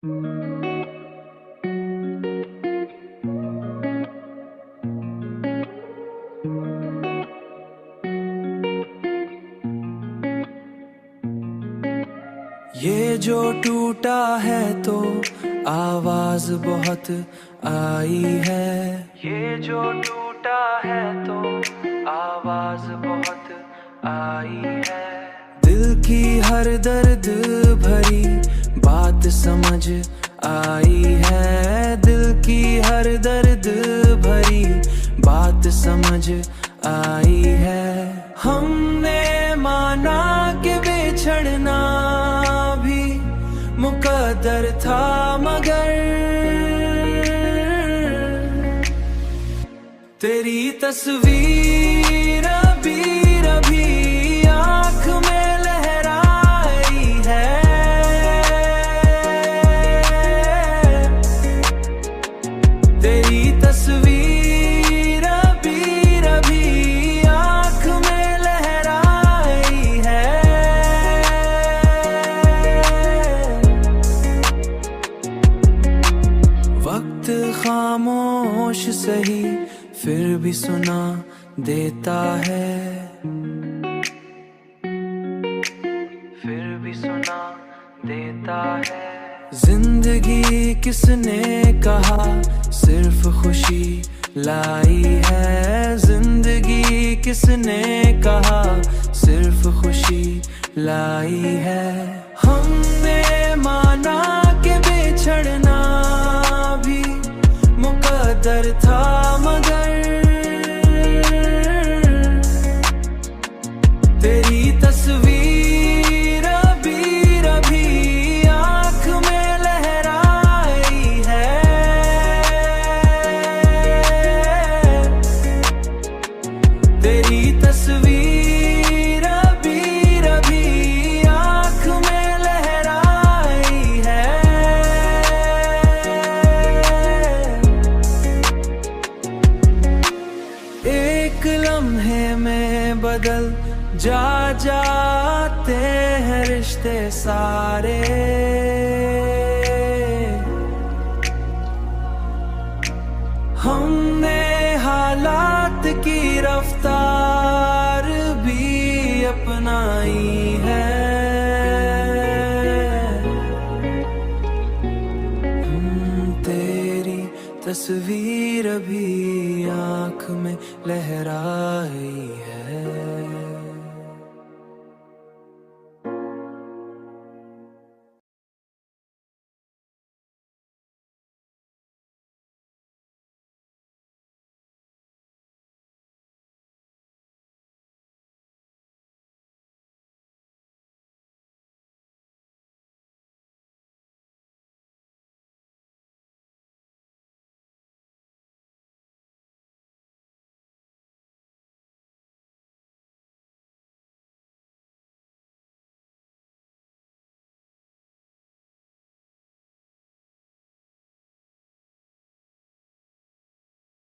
ये जो टूटा है तो आवाज बहुत आई है। ये जो टूटा है तो आवाज बहुत आई है। दिल की हर दर्द भरी बात समझ आई है। दिल की हर दर्द भरी बात समझ आई है। हमने माना कि बिछड़ना भी मुकद्दर था, मगर तेरी तस्वीर अभी आँख में लहराई है। तेरी तस्वीर अभी आँख में लहराई है। वक्त खामोश सही फिर भी सुना देता है। फिर भी सुना देता है। जिंदगी किसने कहा सिर्फ खुशी लाई है। जिंदगी किसने कहा सिर्फ खुशी लाई है। हमने माना कि बिछड़ना भी मुकद्दर था, मगर तेरी तस्वीर अभी आँख में लहराई है। तेरी तस्वीर अभी आँख में लहराई है। एक लम्हे में बदल जाते हैं रिश्ते सारे। हमने हालात की रफ्तार भी अपनाई है। तेरी तस्वीर भी आँख में लहराई है।